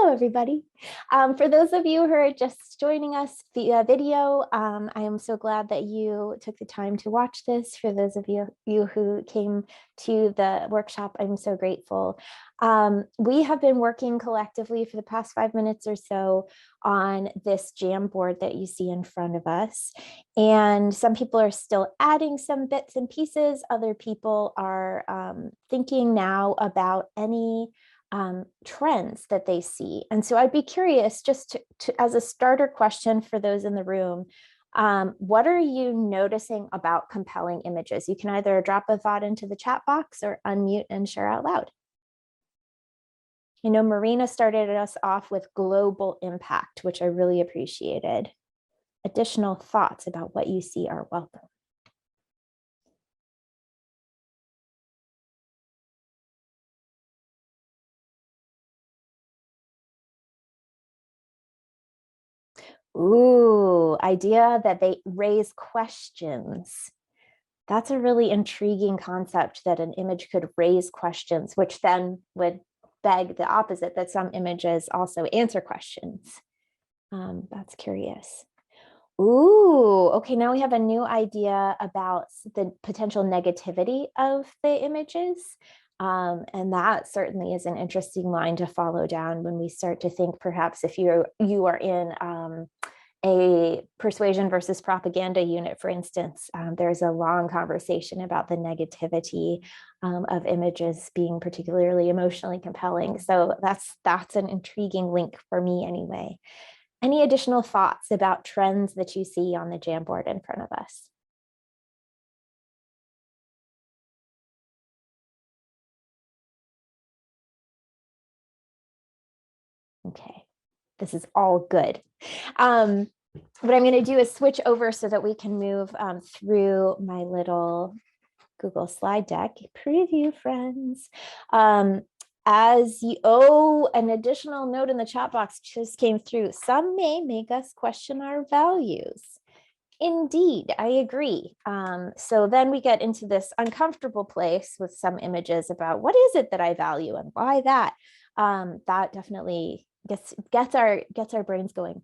Hello, everybody. For those of you who are just joining us via video, I am so glad that you took the time to watch this. For those of you who came to the workshop, I'm so grateful. We have been working collectively for the past 5 minutes or so on this Jamboard that you see in front of us. And some people are still adding some bits and pieces. Other people are thinking now about any trends that they see. And so I'd be curious, just as a starter question for those in the room, what are you noticing about compelling images? You can either drop a thought into the chat box or unmute and share out loud. I know Marina started us off with global impact, which I really appreciated. Additional thoughts about what you see are welcome. Ooh, idea that they raise questions. That's a really intriguing concept, that an image could raise questions, which then would beg the opposite, that some images also answer questions. That's curious. Ooh, okay, now we have a new idea about the potential negativity of the images. And that certainly is an interesting line to follow down when we start to think, perhaps if you are in a persuasion versus propaganda unit, for instance, there's a long conversation about the negativity of images being particularly emotionally compelling. So that's an intriguing link for me anyway. Any additional thoughts about trends that you see on the Jamboard in front of us? Okay, this is all good. What I'm going to do is switch over so that we can move through my little Google slide deck. Preview, friends. An additional note in the chat box just came through. Some may make us question our values. Indeed, I agree. So then we get into this uncomfortable place with some images about what is it that I value and why that. That definitely gets our brains going.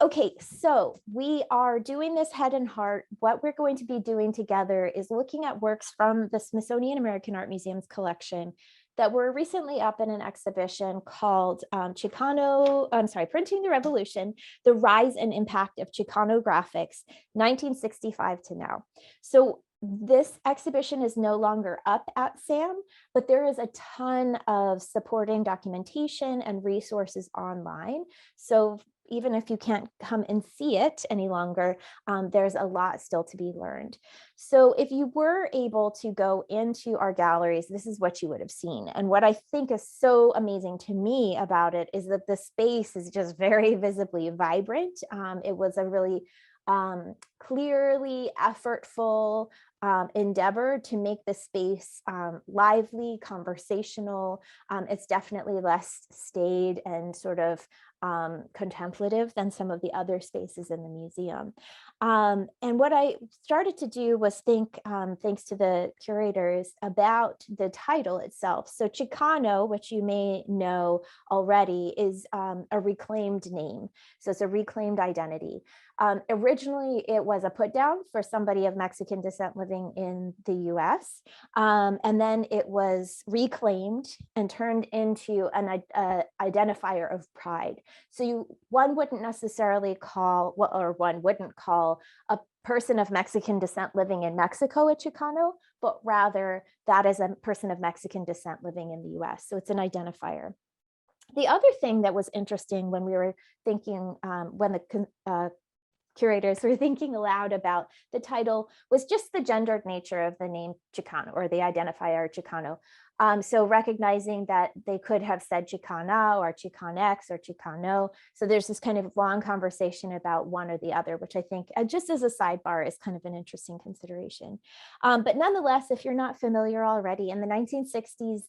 Okay, so we are doing this head and heart. What we're going to be doing together is looking at works from the Smithsonian American Art Museum's collection that were recently up in an exhibition called Printing the Revolution, The Rise and Impact of Chicano Graphics, 1965 to now. So this exhibition is no longer up at SAM, but there is a ton of supporting documentation and resources online. So even if you can't come and see it any longer, there's a lot still to be learned. So if you were able to go into our galleries, this is what you would have seen. And what I think is so amazing to me about it is that the space is just very visibly vibrant. It was a really clearly effortful endeavor to make the space lively, conversational. It's definitely less staid and sort of contemplative than some of the other spaces in the museum. And what I started to do was think, thanks to the curators, about the title itself. So Chicano, which you may know already, is a reclaimed name. So it's a reclaimed identity. Originally, it was a put down for somebody of Mexican descent living in the US. And then it was reclaimed and turned into an identifier of pride. So one wouldn't necessarily call, one wouldn't call a person of Mexican descent living in Mexico a Chicano, but rather that is a person of Mexican descent living in the US. So it's an identifier. The other thing that was interesting when we were thinking, when the curators were thinking aloud about the title, was just the gendered nature of the name Chicano, or the identifier Chicano. So recognizing that they could have said Chicana or Chicanx or Chicano. So there's this kind of long conversation about one or the other, which I think, just as a sidebar, is kind of an interesting consideration. But nonetheless, if you're not familiar already, in the 1960s,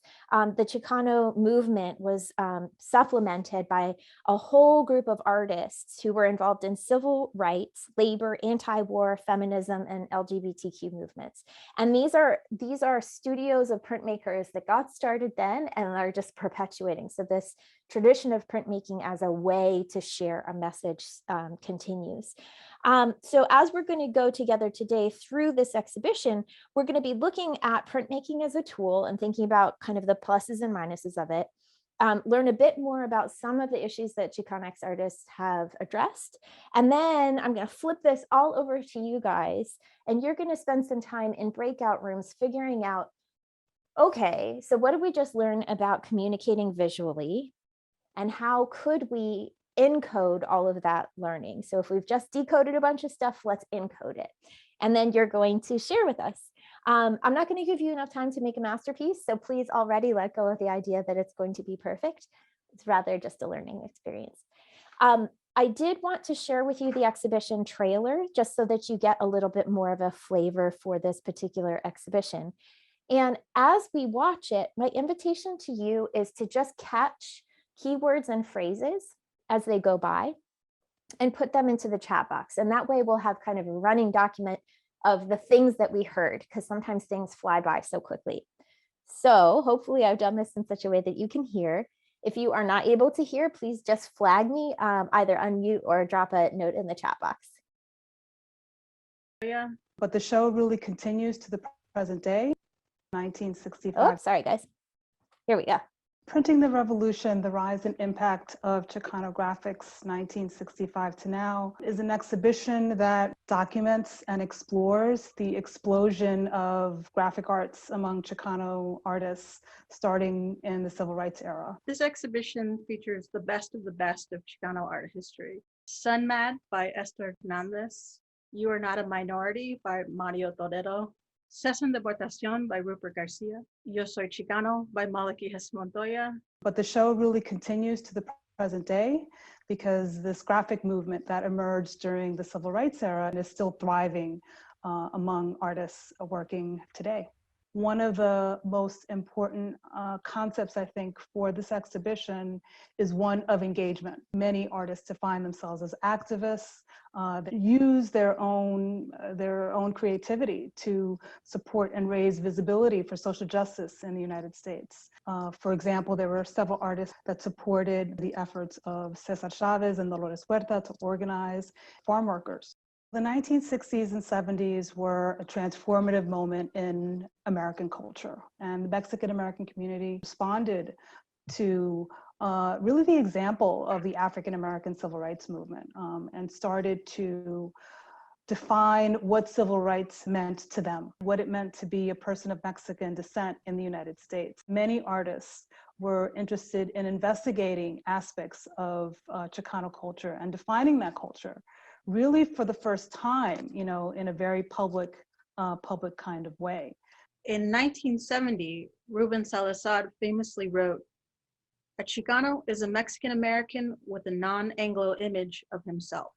the Chicano movement was supplemented by a whole group of artists who were involved in civil rights, labor, anti-war, feminism, and LGBTQ movements. And these are studios of printmakers that got started then and are just perpetuating. So this tradition of printmaking as a way to share a message continues. So as we're going to go together today through this exhibition, we're going to be looking at printmaking as a tool and thinking about kind of the pluses and minuses of it. Learn a bit more about some of the issues that Chicanx artists have addressed. And then I'm going to flip this all over to you guys, and you're going to spend some time in breakout rooms figuring out, okay, so what did we just learn about communicating visually? And how could we encode all of that learning? So if we've just decoded a bunch of stuff, let's encode it. And then you're going to share with us. I'm not going to give you enough time to make a masterpiece, so please already let go of the idea that it's going to be perfect. It's rather just a learning experience. I did want to share with you the exhibition trailer, just so that you get a little bit more of a flavor for this particular exhibition. And as we watch it, my invitation to you is to just catch keywords and phrases as they go by and put them into the chat box. And that way we'll have kind of a running document of the things that we heard, because sometimes things fly by so quickly. So hopefully I've done this in such a way that you can hear. If you are not able to hear, please just flag me, either unmute or drop a note in the chat box. Yeah, but the show really continues to the present day, 1965. Oh, sorry guys. Here we go. Printing the Revolution, the Rise and Impact of Chicanographics, 1965 to now, is an exhibition that documents and explores the explosion of graphic arts among Chicano artists starting in the Civil Rights era. This exhibition features the best of Chicano art history. Sun Mad by Esther Hernandez, You Are Not a Minority by Mario Toledo, Cesen Deportación by Rupert Garcia, Yo Soy Chicano by Malaki Montoya. But the show really continues to the present day because this graphic movement that emerged during the Civil Rights era is still thriving among artists working today. One of the most important concepts, I think, for this exhibition is one of engagement. Many artists define themselves as activists that use their own creativity to support and raise visibility for social justice in the United States. For example, there were several artists that supported the efforts of Cesar Chavez and Dolores Huerta to organize farm workers. The 1960s and 70s were a transformative moment in American culture, and the Mexican-American community responded to really the example of the African-American civil rights movement and started to define what civil rights meant to them, what it meant to be a person of Mexican descent in the United States. Many artists were interested in investigating aspects of Chicano culture and defining that culture really for the first time, you know, in a very public kind of way. In 1970, Ruben Salazar famously wrote, "A Chicano is a Mexican-American with a non-Anglo image of himself."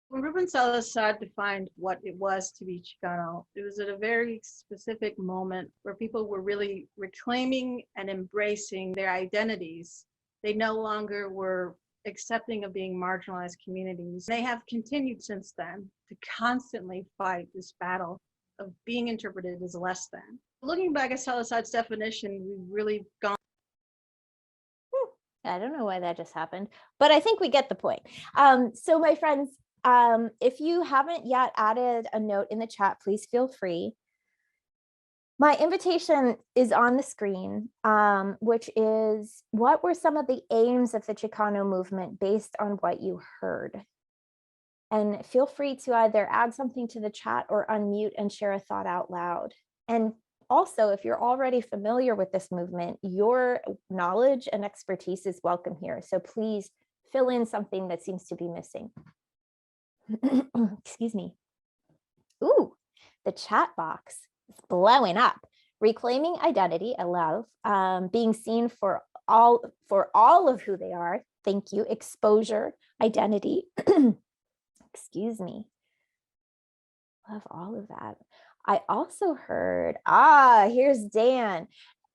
When Ruben Salazar defined what it was to be Chicano, it was at a very specific moment where people were really reclaiming and embracing their identities. They no longer were accepting of being marginalized communities. They have continued since then to constantly fight this battle of being interpreted as less than. Looking back at Salazar's definition, we've really gone. I don't know why that just happened, but I think we get the point. So my friends, if you haven't yet added a note in the chat, please feel free. My invitation is on the screen, which is, what were some of the aims of the Chicano movement based on what you heard? And feel free to either add something to the chat or unmute and share a thought out loud. And also, if you're already familiar with this movement, your knowledge and expertise is welcome here. So please fill in something that seems to be missing. Excuse me. Ooh, the chat box. It's blowing up. Reclaiming identity, I love. Being seen for all of who they are. Thank you. Exposure, identity. Excuse me. Love all of that. I also heard, here's Dan.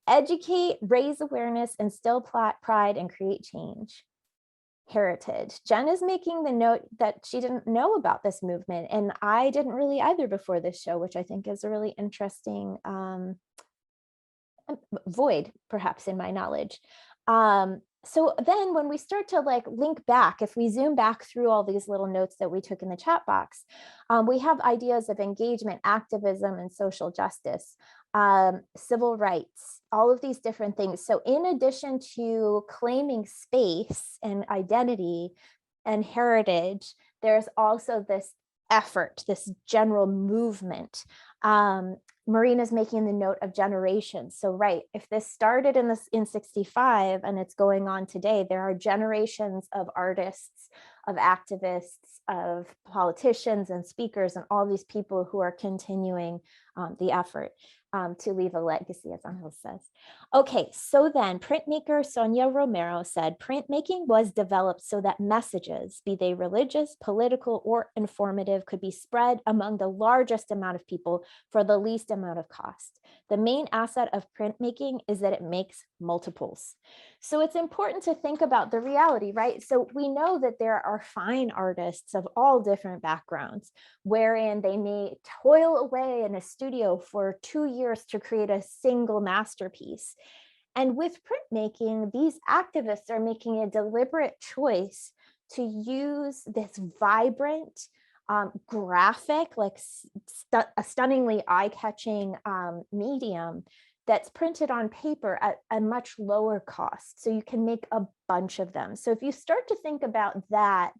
Educate, raise awareness, instill pride, and create change. Heritage. Jen is making the note that she didn't know about this movement, and I didn't really either before this show, which I think is a really interesting void, perhaps, in my knowledge. So then when we start to like link back, if we zoom back through all these little notes that we took in the chat box, we have ideas of engagement, activism, and social justice, civil rights, all of these different things. So in addition to claiming space and identity and heritage, there's also this effort, this general movement. Marina's making the note of generations. So, right, if this started in 65 and it's going on today, there are generations of artists, of activists, of politicians and speakers, and all these people who are continuing the effort to leave a legacy, as Angel says. Okay, so then printmaker Sonia Romero said, printmaking was developed so that messages, be they religious, political, or informative, could be spread among the largest amount of people for the least amount of cost. The main asset of printmaking is that it makes multiples. So it's important to think about the reality, right? So we know that there are fine artists of all different backgrounds, wherein they may toil away in a studio for 2 years to create a single masterpiece. And with printmaking, these activists are making a deliberate choice to use this vibrant, graphic, like a stunningly eye-catching medium that's printed on paper at a much lower cost. So you can make a bunch of them. So if you start to think about that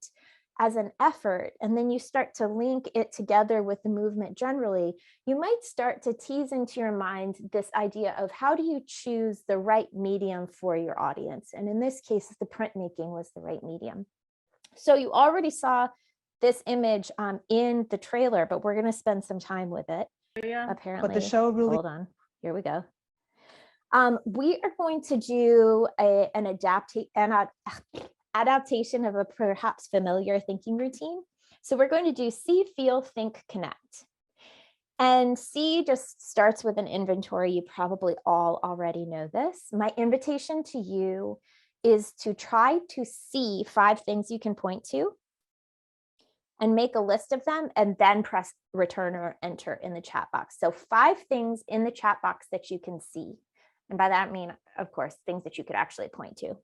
as an effort, and then you start to link it together with the movement generally, you might start to tease into your mind this idea of how do you choose the right medium for your audience? And in this case, the printmaking was the right medium. So you already saw this image in the trailer, but we're going to spend some time with it. Yeah. Apparently. But the show really. Hold on. Here we go. We are going to do an adaptation of a perhaps familiar thinking routine. So we're going to do see, feel, think, connect. And C just starts with an inventory. You probably all already know this. My invitation to you is to try to see 5 things you can point to and make a list of them, and then press return or enter in the chat box. So 5 things in the chat box that you can see. And by that I mean, of course, things that you could actually point to.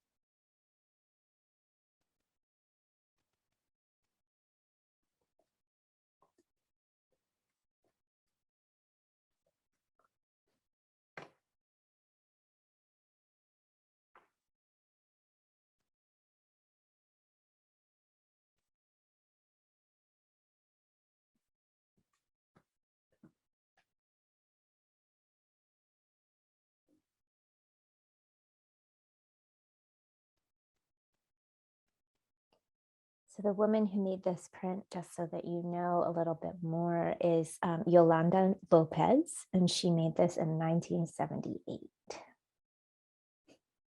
So the woman who made this print, just so that you know a little bit more, is Yolanda Lopez, and she made this in 1978.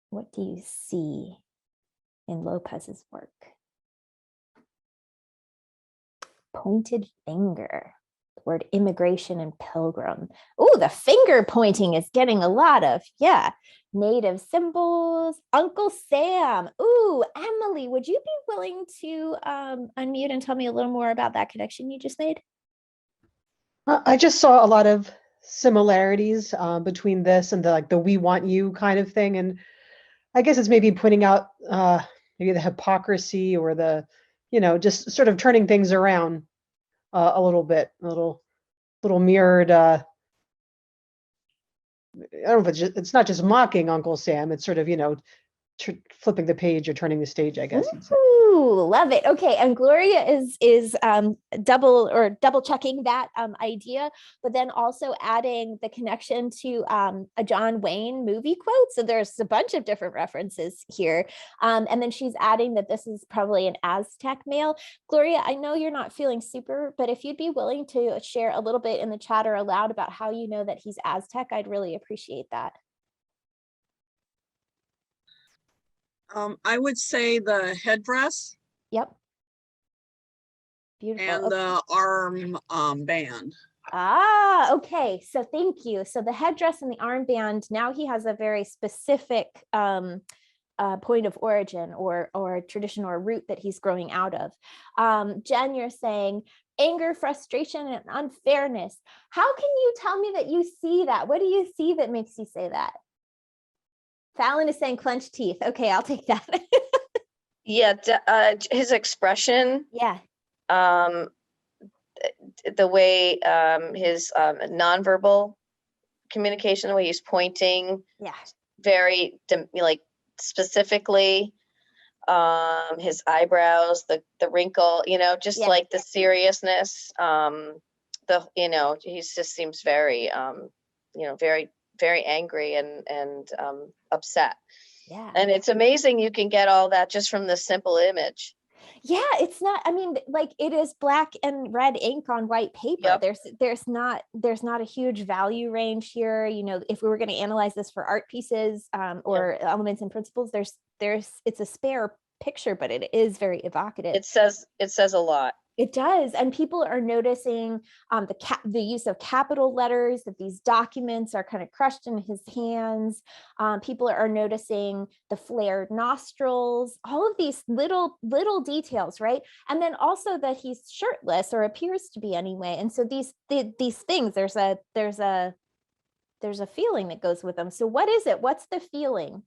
What do you see in Lopez's work? Pointed finger. The word immigration and pilgrim. Oh, the finger pointing is getting a lot of, yeah. Native symbols. Uncle Sam. Ooh, Emily, would you be willing to unmute and tell me a little more about that connection you just made? I just saw a lot of similarities between this and the "we want you" kind of thing, and I guess it's maybe pointing out maybe the hypocrisy or the, just sort of turning things around a little bit, a little mirrored. I don't know if it's not just mocking Uncle Sam. It's sort of flipping the page or turning the stage, I guess you'd say. Ooh, love it. Okay, and Gloria is double checking that idea, but then also adding the connection to a John Wayne movie quote. So there's a bunch of different references here, and then she's adding that this is probably an Aztec male. Gloria, I know you're not feeling super, but if you'd be willing to share a little bit in the chat or aloud about how you know that he's Aztec, I'd really appreciate that. I would say the headdress. Yep. Beautiful. And the arm band. Ah, okay. So thank you. So the headdress and the armband, now he has a very specific point of origin or tradition or root that he's growing out of. Jen, you're saying anger, frustration, and unfairness. How can you tell me that you see that? What do you see that makes you say that? Fallon is saying clenched teeth. Okay, I'll take that. Yeah, his expression, Yeah. The way his nonverbal communication, the way he's pointing, Yeah. very like specifically, his eyebrows, the wrinkle, just Yeah. like the seriousness, he just seems very, very, very angry and upset. Yeah. And it's amazing you can get all that just from this simple image. Yeah, it's not, I mean, like, it is black and red ink on white paper. Yep. There's not a huge value range here. If we were going to analyze this for art pieces, or elements and principles, it's a spare picture, but it is very evocative. It says a lot. It does. And people are noticing the use of capital letters, that these documents are kind of crushed in his hands. People are noticing the flared nostrils, all of these little details, right? And then also that he's shirtless, or appears to be anyway. And so these things, there's a feeling that goes with them. So what is it? What's the feeling?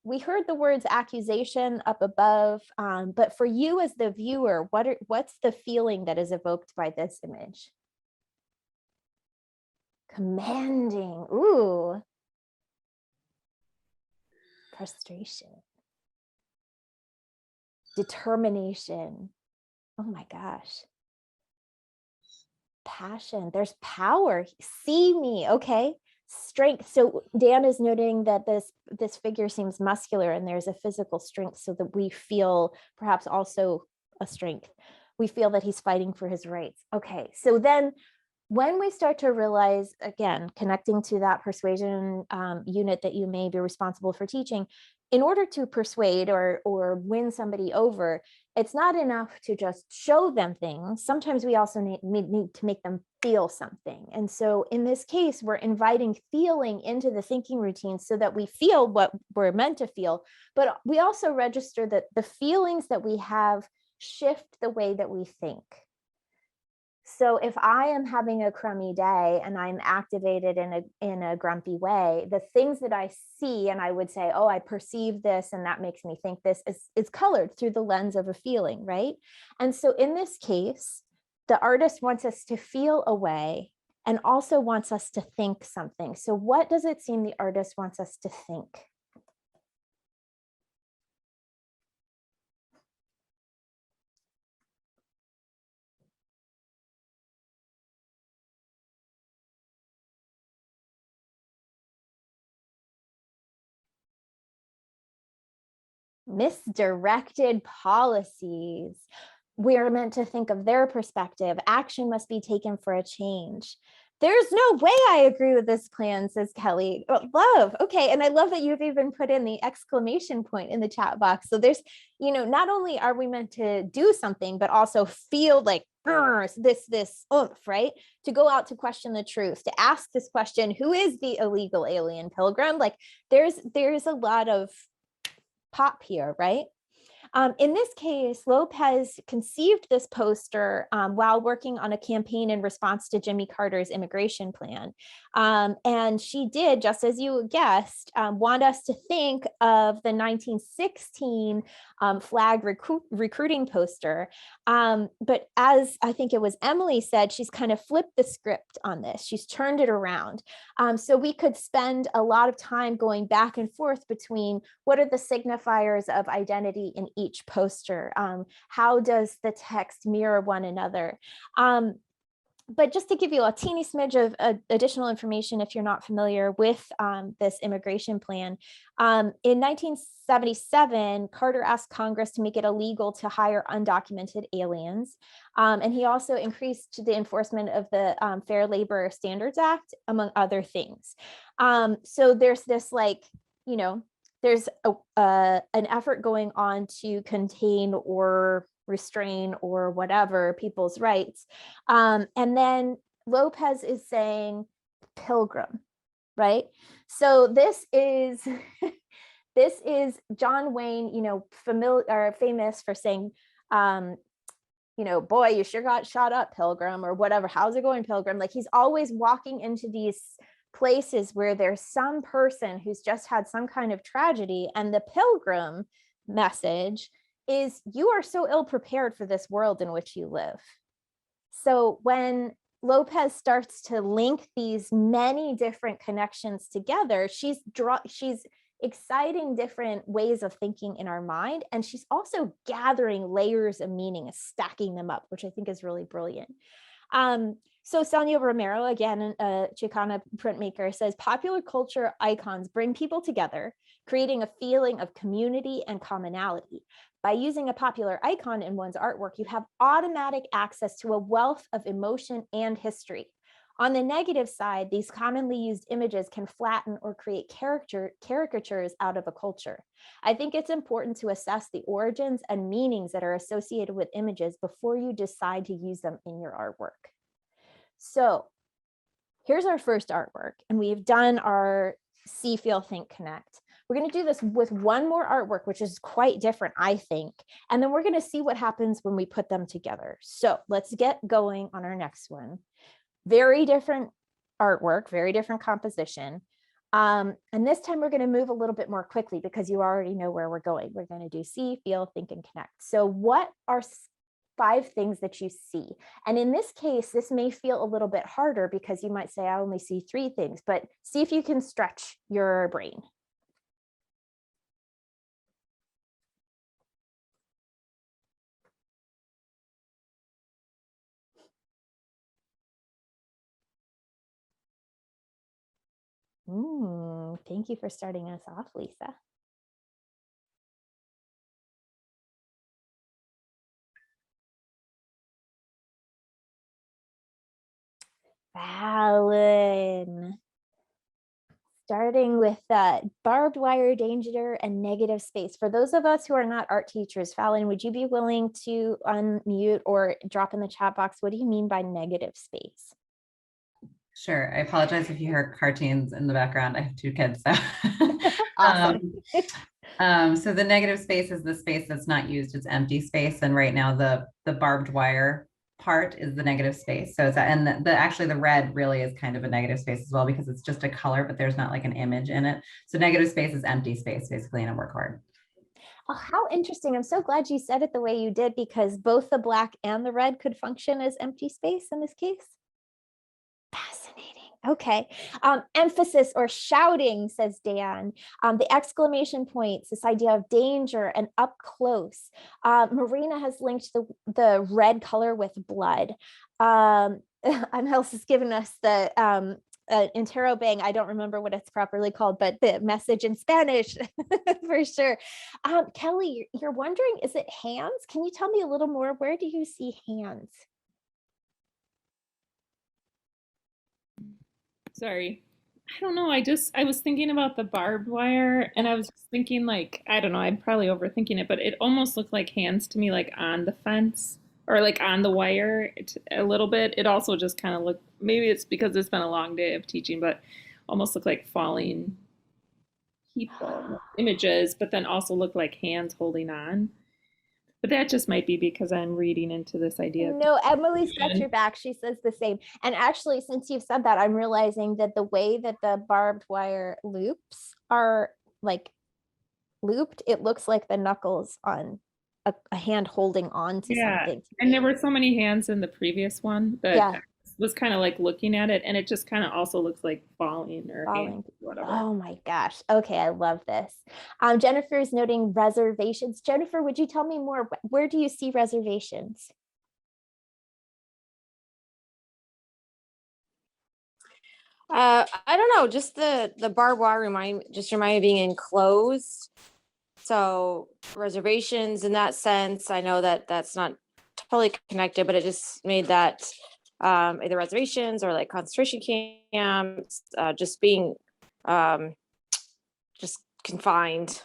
We heard the words accusation up above, but for you as the viewer, what's the feeling that is evoked by this image? Commanding. Ooh. Frustration. Determination. Oh my gosh. Passion. There's power. See me. Okay. Strength. So Dan is noting that this figure seems muscular, and there's a physical strength, so that we feel perhaps also a strength. We feel that he's fighting for his rights. Okay, so then when we start to realize, again, connecting to that persuasion unit that you may be responsible for teaching, in order to persuade or win somebody over, it's not enough to just show them things. Sometimes we also need to make them feel something. And so in this case, we're inviting feeling into the thinking routine so that we feel what we're meant to feel, but we also register that the feelings that we have shift the way that we think. So if I am having a crummy day and I'm activated in a grumpy way, the things that I see, and I would say, oh, I perceive this and that makes me think this, is colored through the lens of a feeling, right? And so in this case, the artist wants us to feel a way and also wants us to think something. So what does it seem the artist wants us to think? Misdirected policies. We're meant to think of their perspective. Action must be taken for a change. There's no way I agree with this plan, says Kelly. Love. Okay. And I love that you've even put in the exclamation point in the chat box. So there's, not only are we meant to do something, but also feel like this oomph, right? To go out to question the truth, to ask this question, who is the illegal alien pilgrim? Like there's a lot of pop here, right? In this case, Lopez conceived this poster while working on a campaign in response to Jimmy Carter's immigration plan. And she did, just as you guessed, want us to think of the 1916 flag recruiting poster. But as I think it was Emily said, she's kind of flipped the script on this. She's turned it around. So we could spend a lot of time going back and forth between what are the signifiers of identity in each poster? How does the text mirror one another? But just to give you a teeny smidge of additional information, if you're not familiar with this immigration plan, in 1977, Carter asked Congress to make it illegal to hire undocumented aliens. And he also increased the enforcement of the Fair Labor Standards Act, among other things. So there's this there's an effort going on to contain or restrain or whatever people's rights. And then Lopez is saying pilgrim, right? So this is this is John Wayne, you know, famous for saying, you know, boy, you sure got shot up, Pilgrim, or whatever. How's it going, Pilgrim? Like, he's always walking into these places where there's some person who's just had some kind of tragedy. And the Pilgrim message is, you are so ill prepared for this world in which you live. So when Lopez starts to link these many different connections together, she's exciting different ways of thinking in our mind. And she's also gathering layers of meaning and stacking them up, which I think is really brilliant. So Sonia Romero, again, a Chicana printmaker, says popular culture icons bring people together, creating a feeling of community and commonality. By using a popular icon in one's artwork, you have automatic access to a wealth of emotion and history. On the negative side, these commonly used images can flatten or create caricatures out of a culture. I think it's important to assess the origins and meanings that are associated with images before you decide to use them in your artwork. So here's our first artwork, and we've done our See, Feel, Think, Connect. We're going to do this with one more artwork, which is quite different, I think. And then we're going to see what happens when we put them together. So let's get going on our next one. Very different artwork, very different composition. And this time we're going to move a little bit more quickly because you already know where we're going. We're going to do See, Feel, Think, and Connect. So what are 5 things that you see? And in this case, this may feel a little bit harder because you might say, I only see 3 things, but see if you can stretch your brain. Thank you for starting us off, Lisa. Fallon. Starting with barbed wire, danger, and negative space. For those of us who are not art teachers, Fallon, would you be willing to unmute or drop in the chat box? What do you mean by negative space? Sure. I apologize if you hear cartoons in the background. I have 2 kids, so. Awesome. So the negative space is the space that's not used. It's empty space. And right now the barbed wire part is the negative space. So it's and actually the red really is kind of a negative space as well, because it's just a color, but there's not like an image in it. So negative space is empty space basically in a work hard. Oh, how interesting. I'm so glad you said it the way you did, because both the black and the red could function as empty space in this case. Fascinating. Okay. Emphasis or shouting, says Dan. The exclamation points, this idea of danger and up close. Marina has linked the red color with blood. And else has given us the interrobang. I don't remember what it's properly called, but the message in Spanish for sure. Kelly, you're wondering, is it hands? Can you tell me a little more? Where do you see hands? Sorry. I don't know. I was thinking about the barbed wire, and I was just thinking, like, I don't know, I'm probably overthinking it, but it almost looked like hands to me, like on the fence or like on the wire a little bit. It also just kind of looked, maybe it's because it's been a long day of teaching, but almost looked like falling people, images, but then also looked like hands holding on. But that just might be because I'm reading into this idea. No, Emily's got your back. She says the same. And actually, since you've said that, I'm realizing that the way that the barbed wire loops are like looped, it looks like the knuckles on a hand holding on to something. And there were so many hands in the previous one that Yeah. I was kind of like looking at it, and it just kind of also looks like falling or hands, whatever. Oh my gosh. Okay, I love this. Jennifer is noting reservations. Jennifer, would you tell me more? Where do you see reservations? I don't know, just the barbed wire remind me of being enclosed. So reservations in that sense, I know that that's not totally connected, but it just made that either reservations or like concentration camps, just being just confined.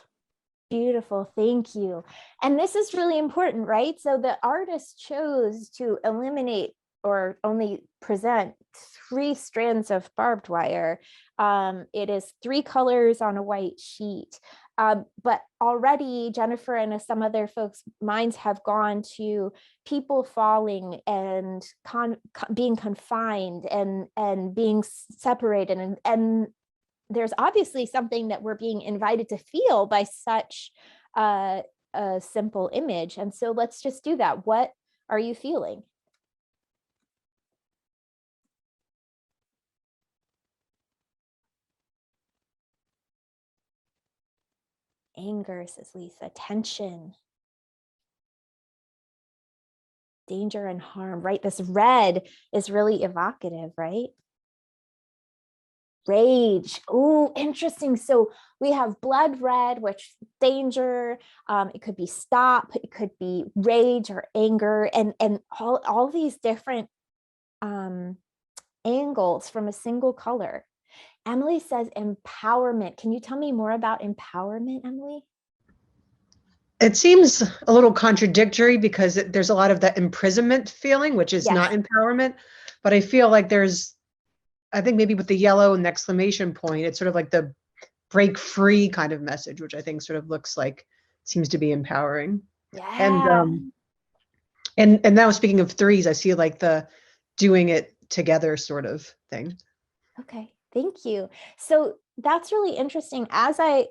Beautiful, thank you. And this is really important, right? So the artist chose to eliminate or only present 3 strands of barbed wire. It is 3 colors on a white sheet. But already Jennifer and some other folks' minds have gone to people falling and being confined and being separated. And there's obviously something that we're being invited to feel by such a simple image. And so let's just do that. What are you feeling? Anger, says Lisa. Tension. Danger and harm, right? This red is really evocative, right? Rage. Oh, interesting. So we have blood red, which danger. It could be stop. It could be rage or anger, and all these different angles from a single color. Emily says empowerment. Can you tell me more about empowerment, Emily? It seems a little contradictory because there's a lot of that imprisonment feeling, which is Yes. not empowerment. But I feel like I think maybe with the yellow and the exclamation point, it's sort of like the break free kind of message, which I think sort of looks like seems to be empowering. Yeah. And now speaking of threes, I see like the doing it together sort of thing. Okay, thank you. So that's really interesting. As I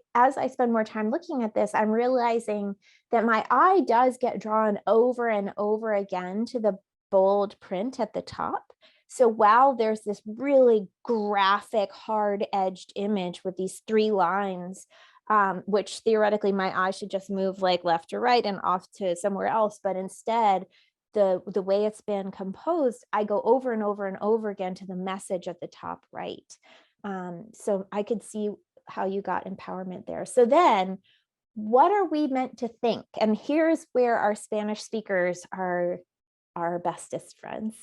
spend more time looking at this, I'm realizing that my eye does get drawn over and over again to the bold print at the top. So while there's this really graphic, hard-edged image with these 3 lines, which theoretically my eye should just move like left or right and off to somewhere else, but instead the way it's been composed, I go over and over and over again to the message at the top right. So I could see how you got empowerment there. So then what are we meant to think? And here's where our Spanish speakers are our bestest friends.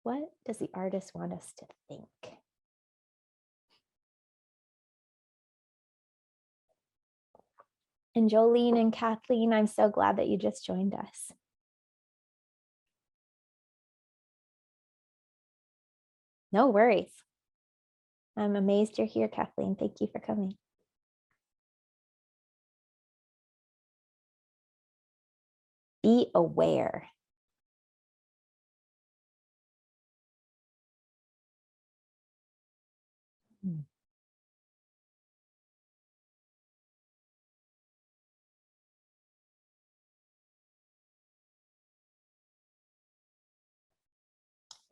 What does the artist want us to think? And Jolene and Kathleen, I'm so glad that you just joined us. No worries. I'm amazed you're here, Kathleen. Thank you for coming. Be aware.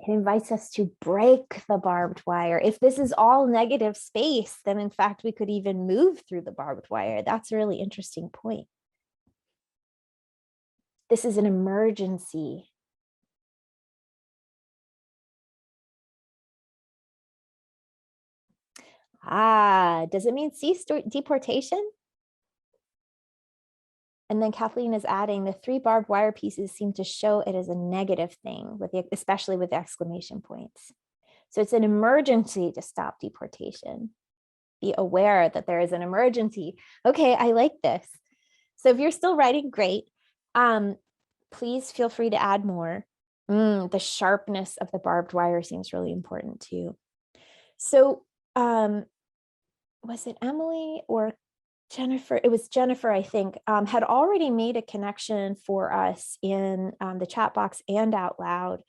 It invites us to break the barbed wire. If this is all negative space, then in fact, we could even move through the barbed wire. That's a really interesting point. This is an emergency. Does it mean cease deportation? And then Kathleen is adding the 3 barbed wire pieces seem to show it as a negative thing, especially with the exclamation points. So it's an emergency to stop deportation. Be aware that there is an emergency. Okay, I like this. So if you're still writing, great. Please feel free to add more. The sharpness of the barbed wire seems really important too. So was it Emily or Jennifer? It was Jennifer, I think, had already made a connection for us in the chat box and out loud.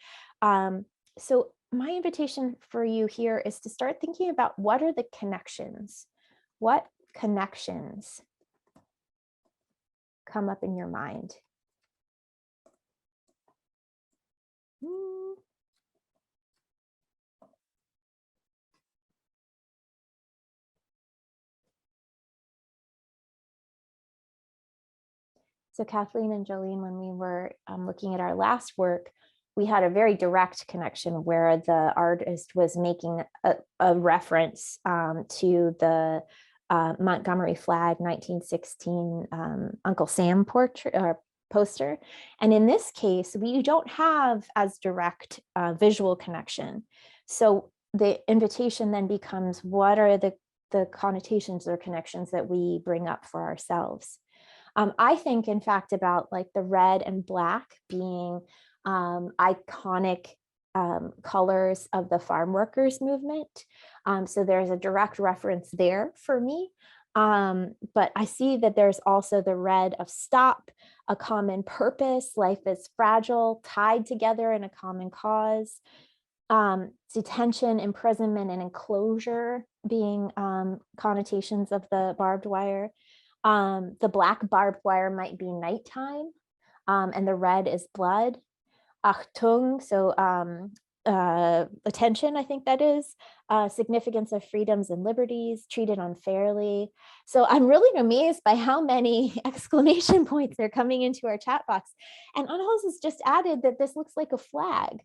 So my invitation for you here is to start thinking about what are the connections? What connections come up in your mind? So Kathleen and Jolene, when we were looking at our last work, we had a very direct connection where the artist was making a reference to the Montgomery flag 1916 Uncle Sam portrait or poster. And in this case, we don't have as direct visual connection. So the invitation then becomes, what are the connotations or connections that we bring up for ourselves? I think, in fact, about like the red and black being iconic colors of the farm workers movement. So there's a direct reference there for me. But I see that there's also the red of stop, a common purpose, life is fragile, tied together in a common cause. Detention, imprisonment, and enclosure being connotations of the barbed wire. The black barbed wire might be nighttime, and the red is blood. Achtung, so attention, I think that is, significance of freedoms and liberties, treated unfairly. So I'm really amazed by how many exclamation points are coming into our chat box. And Anhals has just added that this looks like a flag.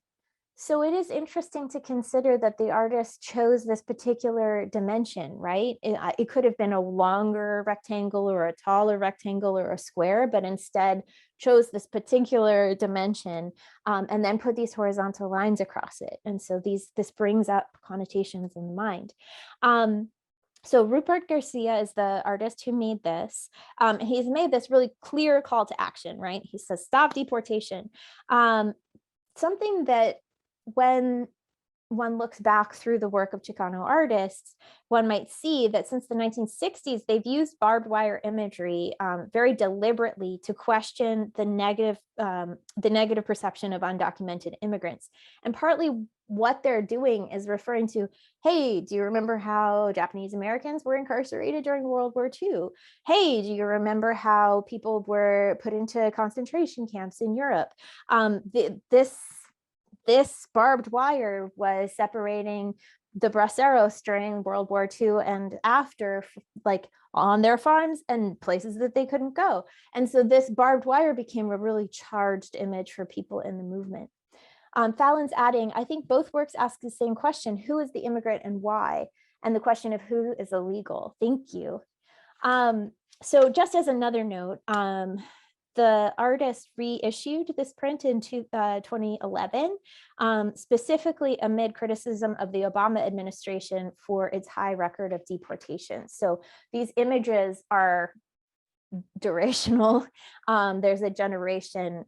So it is interesting to consider that the artist chose this particular dimension, right? It could have been a longer rectangle or a taller rectangle or a square, but instead chose this particular dimension and then put these horizontal lines across it. And so this brings up connotations in the mind. So Rupert Garcia is the artist who made this. He's made this really clear call to action, right? He says, stop deportation. Something that when one looks back through the work of Chicano artists, one might see that since the 1960s, they've used barbed wire imagery very deliberately to question the negative perception of undocumented immigrants. And partly what they're doing is referring to, hey, do you remember how Japanese Americans were incarcerated during World War II? Hey, do you remember how people were put into concentration camps in Europe? This barbed wire was separating the braceros during World War II and after, like on their farms and places that they couldn't go. And so this barbed wire became a really charged image for people in the movement. Fallon's adding, I think both works ask the same question, who is the immigrant and why? And the question of who is illegal. Thank you. So just as another note, the artist reissued this print in 2011, specifically amid criticism of the Obama administration for its high record of deportation. So these images are durational. There's a generation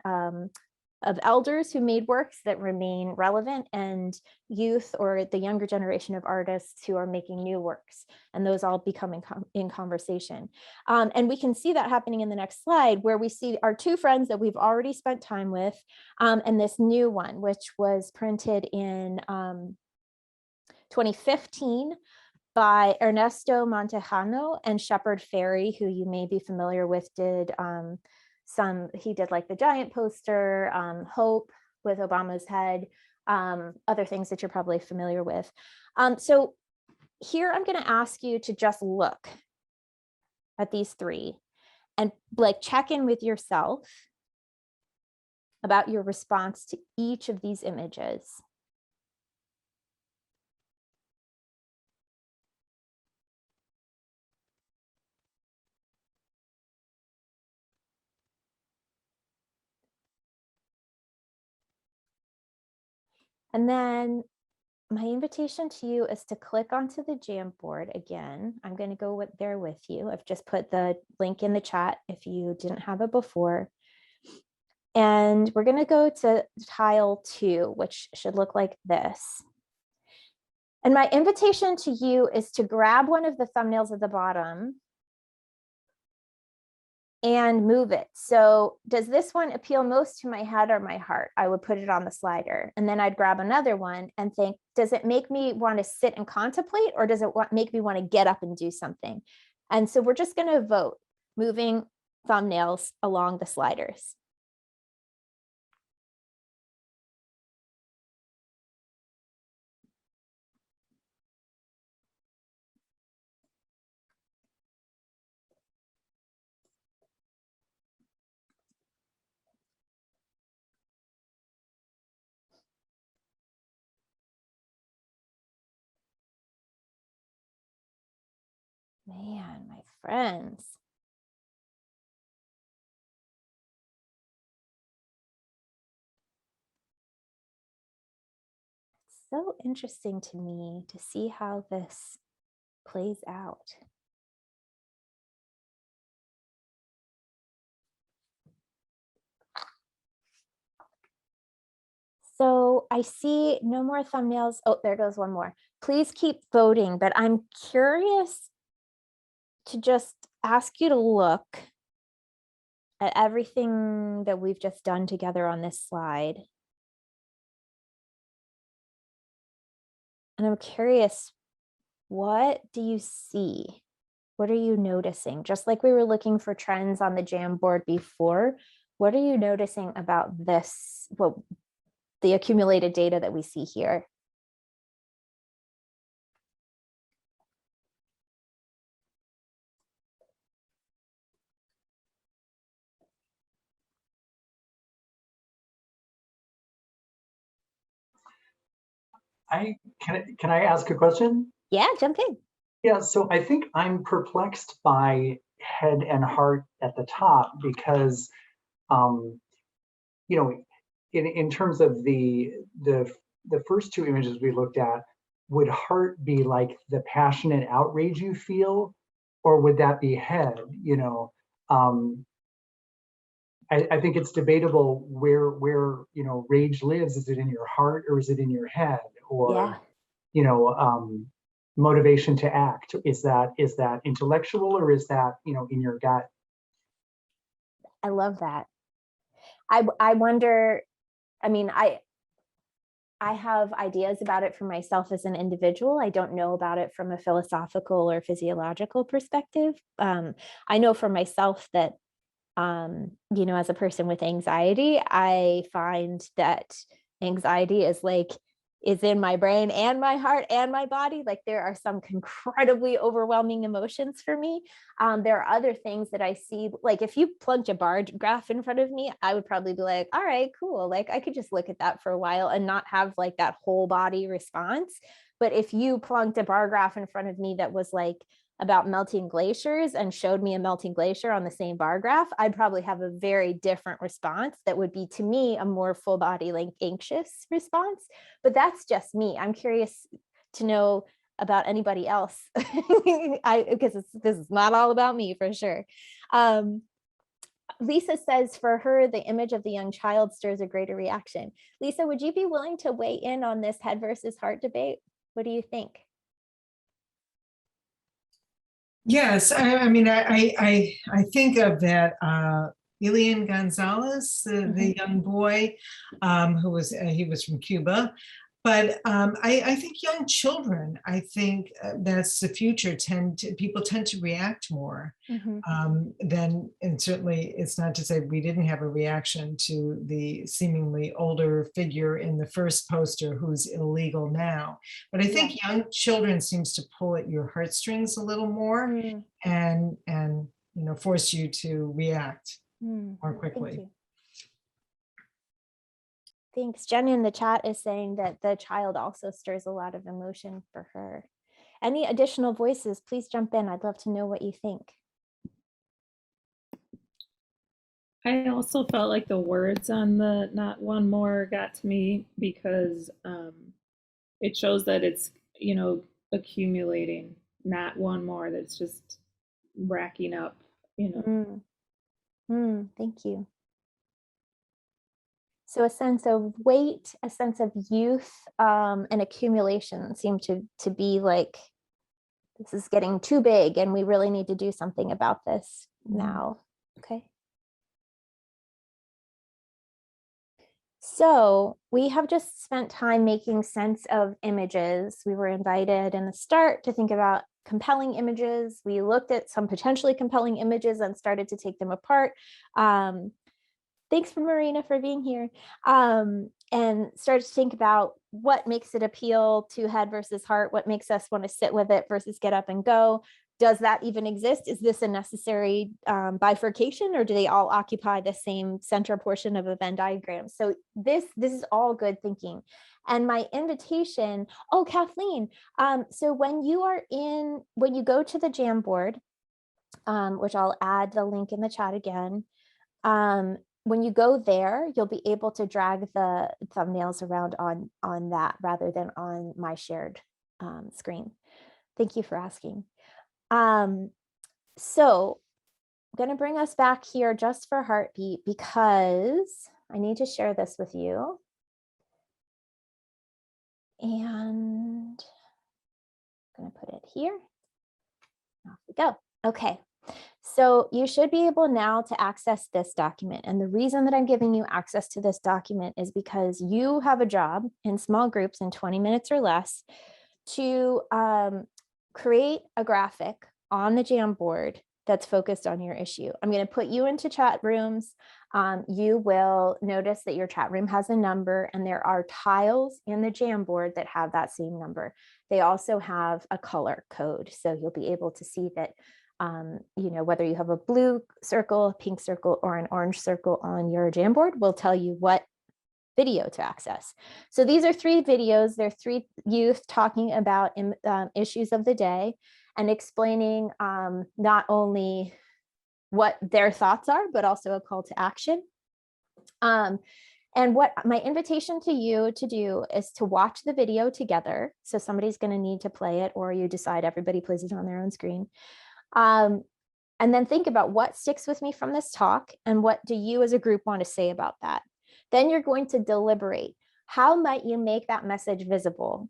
of elders who made works that remain relevant, and youth or the younger generation of artists who are making new works, and those all become in conversation. And we can see that happening in the next slide, where we see our two friends that we've already spent time with, and this new one, which was printed in 2015 by Ernesto Montejano and Shepard Fairey, who you may be familiar with, he did like the giant poster, Hope with Obama's head, other things that you're probably familiar with. So here I'm going to ask you to just look at these three and like check in with yourself about your response to each of these images. And then my invitation to you is to click onto the Jamboard again. I'm going to go there with you. I've just put the link in the chat if you didn't have it before. And we're going to go to tile 2, which should look like this. And my invitation to you is to grab one of the thumbnails at the bottom and move it. So does this one appeal most to my head or my heart? I would put it on the slider, and then I'd grab another one and think, does it make me want to sit and contemplate, or does it make me want to get up and do something? And so we're just going to vote, moving thumbnails along the sliders. Man, my friends. It's so interesting to me to see how this plays out. So I see no more thumbnails. Oh, there goes one more. Please keep voting, but I'm curious to just ask you to look at everything that we've just done together on this slide. And I'm curious, what do you see? What are you noticing? Just like we were looking for trends on the Jamboard before, what are you noticing about this, well, the accumulated data that we see here? Can I ask a question? Yeah, jump in. Yeah, so I think I'm perplexed by head and heart at the top because, you know, in terms of the first two images we looked at, would heart be like the passionate outrage you feel, or would that be head? You know, I think it's debatable where rage lives. Is it in your heart or is it in your head? Or Yeah, you know, motivation to act, is that intellectual or is that in your gut? I love that. I wonder, I mean, I have ideas about it for myself as an individual. I don't know about it from a philosophical or physiological perspective. I know for myself that, as a person with anxiety, I find that anxiety is in my brain and my heart and my body. Like there are some incredibly overwhelming emotions for me. There are other things that I see, like if you plugged a bar graph in front of me, I would probably be like, all right, cool. Like I could just look at that for a while and not have like that whole body response. But if you plugged a bar graph in front of me that was like about melting glaciers and showed me a melting glacier on the same bar graph, I'd probably have a very different response that would be, to me, a more full body, like anxious response. But that's just me. I'm curious to know about anybody else. Because this is not all about me for sure. Lisa says for her, the image of the young child stirs a greater reaction. Lisa, would you be willing to weigh in on this head versus heart debate? What do you think? Yes, I mean, I think of that Elian Gonzalez, the young boy who was he was from Cuba, but I think young children. I think that's the future. People tend to react more than, and certainly it's not to say we didn't have a reaction to the seemingly older figure in the first poster who's illegal now. But I think young children seems to pull at your heartstrings a little more and force you to react more quickly. Thank you. Thanks. Jen in the chat is saying that the child also stirs a lot of emotion for her. Any additional voices, please jump in. I'd love to know what you think. I also felt like the words on the "not one more" got to me because it shows that it's, accumulating, not one more, that's just racking up, Thank you. So a sense of weight, a sense of youth, and accumulation seem to be like, this is getting too big and we really need to do something about this now. Okay. So we have just spent time making sense of images. We were invited in the start to think about compelling images. We looked at some potentially compelling images and started to take them apart. Thanks for Marina for being here. And started to think about what makes it appeal to head versus heart, what makes us want to sit with it versus get up and go. Does that even exist? Is this a necessary bifurcation, or do they all occupy the same center portion of a Venn diagram? So this is all good thinking. And my invitation, oh, Kathleen, so when you go to the Jamboard, which I'll add the link in the chat again, when you go there, you'll be able to drag the thumbnails around on that rather than on my shared screen. Thank you for asking. So I'm going to bring us back here just for Heartbeat because I need to share this with you. And I'm going to put it here. Off we go. Okay. So you should be able now to access this document. And the reason that I'm giving you access to this document is because you have a job in small groups in 20 minutes or less to create a graphic on the Jamboard that's focused on your issue. I'm going to put you into chat rooms. You will notice that your chat room has a number, and there are tiles in the Jamboard that have that same number. They also have a color code, so you'll be able to see that you know, whether you have a blue circle, a pink circle, or an orange circle on your Jamboard will tell you what video to access. So these are 3 videos. They're 3 youth talking about issues of the day and explaining not only what their thoughts are, but also a call to action. And what my invitation to you to do is to watch the video together. So somebody's going to need to play it, or you decide everybody plays it on their own screen. And then think about what sticks with me from this talk and what do you as a group want to say about that. Then you're going to deliberate. How might you make that message visible?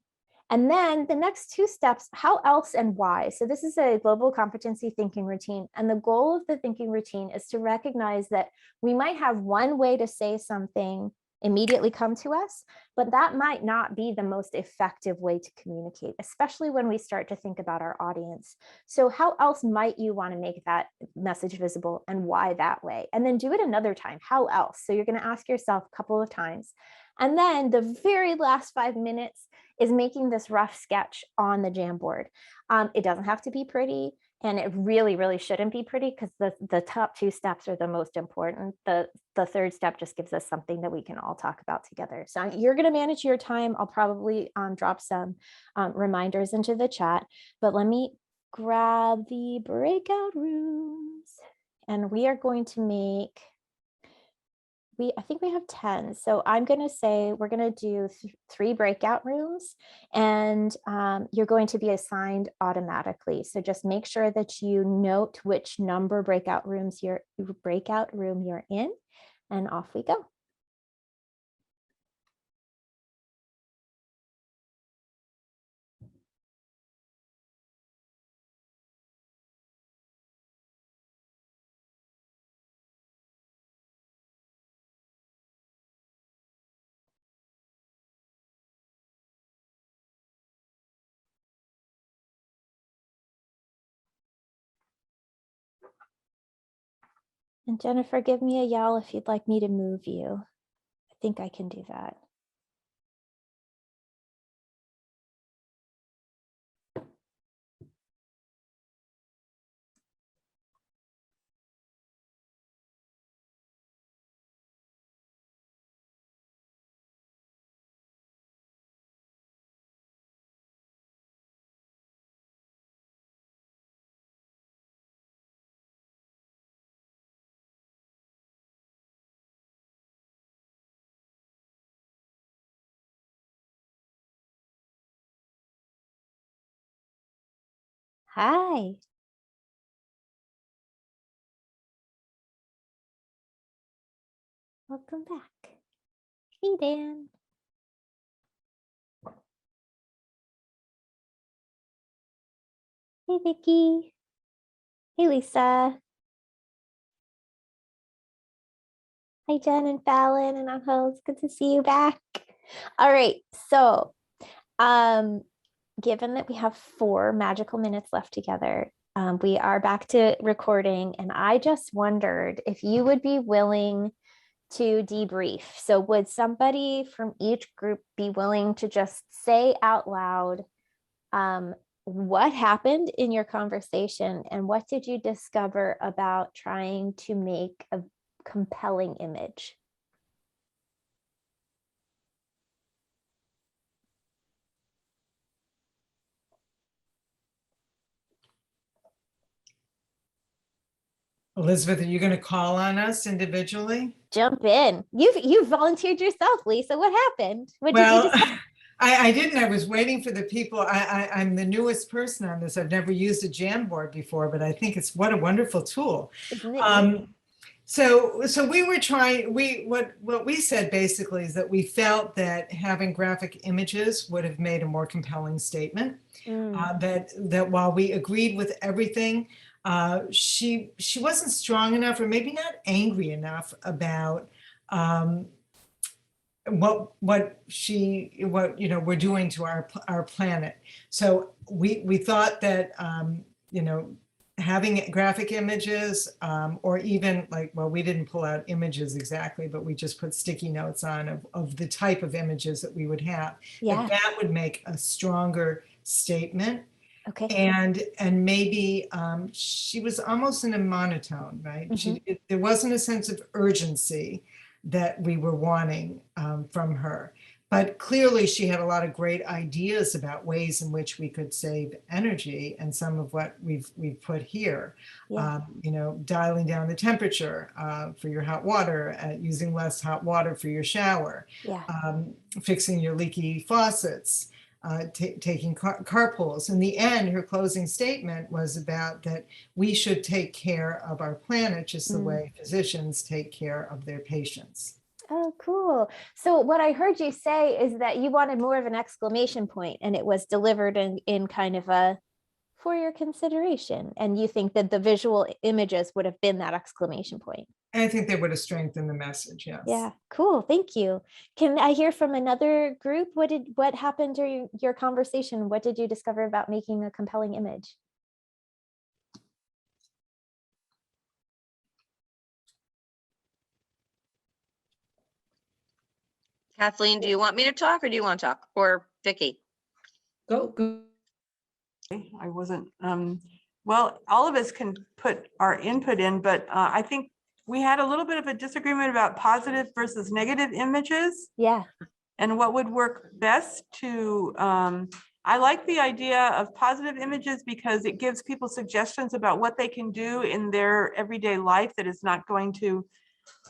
And then the next 2 steps, how else and why? So this is a global competency thinking routine. And the goal of the thinking routine is to recognize that we might have one way to say something immediately come to us, but that might not be the most effective way to communicate, especially when we start to think about our audience. So how else might you want to make that message visible, and why that way? And then do it another time. How else? So you're going to ask yourself a couple of times. And then the very last 5 minutes is making this rough sketch on the Jamboard. It doesn't have to be pretty. And it really, really shouldn't be pretty, because the top 2 steps are the most important. The 3rd step just gives us something that we can all talk about together. So you're going to manage your time. I'll probably drop some reminders into the chat, but let me grab the breakout rooms, and we are going to make, I think we have 10. So I'm going to say we're going to do 3 breakout rooms, and you're going to be assigned automatically. So just make sure that you note which number breakout room you're in, and off we go. And Jennifer, give me a yell if you'd like me to move you. I think I can do that. Hi. Welcome back. Hey, Dan. Hey, Vicky. Hey, Lisa. Hi, Jen and Fallon and Angel. It's good to see you back. All right. So, given that we have 4 magical minutes left together, we are back to recording, and I just wondered if you would be willing to debrief. So would somebody from each group be willing to just say out loud what happened in your conversation, and what did you discover about trying to make a compelling image? Elizabeth, are you going to call on us individually? Jump in. You've volunteered yourself, Lisa. What happened? What did you Well, discover? I didn't. I was waiting for the people. I'm the newest person on this. I've never used a Jamboard before, but I think it's what a wonderful tool. Isn't it neat? So we were trying, what we said basically is that we felt that having graphic images would have made a more compelling statement. That while we agreed with everything, she wasn't strong enough, or maybe not angry enough about what we're doing to our planet. So we thought that having graphic images, or even like, well, we didn't pull out images exactly, but we just put sticky notes on of the type of images that we would have. Yeah. That would make a stronger statement. Okay. And maybe she was almost in a monotone, right? There wasn't a sense of urgency that we were wanting from her. But clearly she had a lot of great ideas about ways in which we could save energy, and some of what we've put here. Yeah. Dialing down the temperature for your hot water, using less hot water for your shower, Yeah. fixing your leaky faucets, taking carpools. In the end, her closing statement was about that we should take care of our planet just the way physicians take care of their patients. Oh, cool. So what I heard you say is that you wanted more of an exclamation point, and it was delivered in kind of a for your consideration. And you think that the visual images would have been that exclamation point. And I think they would have strengthened the message, yes. Yeah, cool. Thank you. Can I hear from another group? What happened during your conversation? What did you discover about making a compelling image? Kathleen, do you want me to talk, or do you want to talk? Or Vicky? Go. I wasn't, well, all of us can put our input in, but I think we had a little bit of a disagreement about positive versus negative images. Yeah. And what would work best to, I like the idea of positive images because it gives people suggestions about what they can do in their everyday life that is not going to,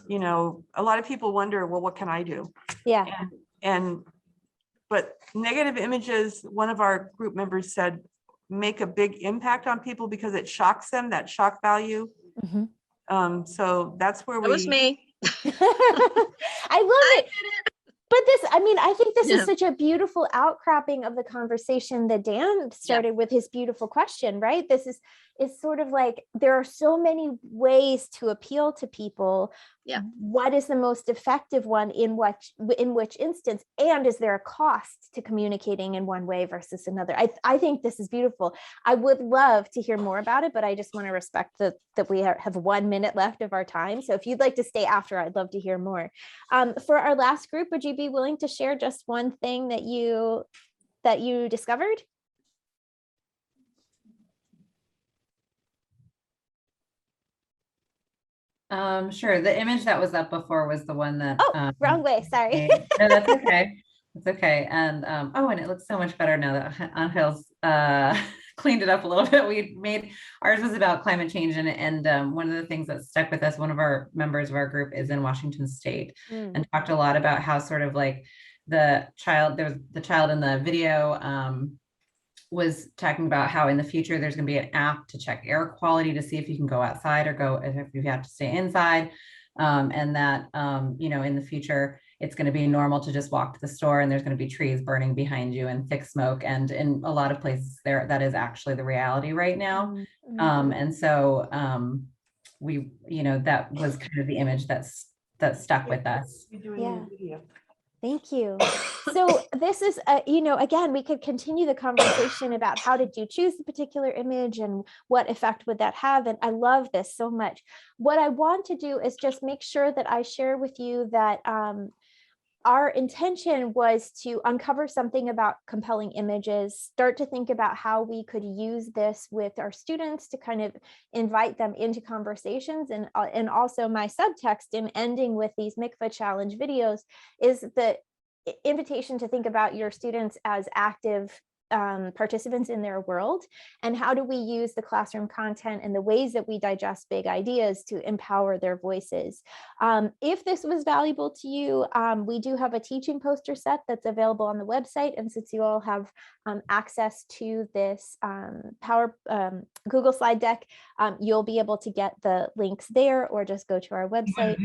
a lot of people wonder, well, what can I do? Yeah. But negative images, one of our group members said, make a big impact on people because it shocks them, that shock value. So that's where That was me. I love it. But I think this is Yeah. such a beautiful outcropping of the conversation that Dan started with his beautiful question, right? It's sort of like, there are so many ways to appeal to people. Yeah. What is the most effective one in which instance? And is there a cost to communicating in one way versus another? I think this is beautiful. I would love to hear more about it, but I just want to respect that we have 1 minute left of our time. So if you'd like to stay after, I'd love to hear more. For our last group, would you be willing to share just one thing that you discovered? Sure. The image that was up before was the one that. Wrong way. Sorry. No, that's okay. It's okay. And and it looks so much better now that Angel's cleaned it up a little bit. We made ours was about climate change, and one of the things that stuck with us, one of our members of our group is in Washington State, and talked a lot about how sort of like the child in the video was talking about how in the future there's going to be an app to check air quality to see if you can go outside or go if you have to stay inside, and that in the future it's going to be normal to just walk to the store and there's going to be trees burning behind you and thick smoke, and in a lot of places there that is actually the reality right now. And so we that was kind of the image that stuck with us. Yeah. Thank you. So this is, again, we could continue the conversation about how did you choose the particular image and what effect would that have? And I love this so much. What I want to do is just make sure that I share with you that our intention was to uncover something about compelling images, start to think about how we could use this with our students to kind of invite them into conversations. And also my subtext in ending with these MICFA challenge videos is the invitation to think about your students as active participants in their world, and how do we use the classroom content and the ways that we digest big ideas to empower their voices. If this was valuable to you, we do have a teaching poster set that's available on the website, and since you all have access to this Google slide deck, you'll be able to get the links there, or just go to our website.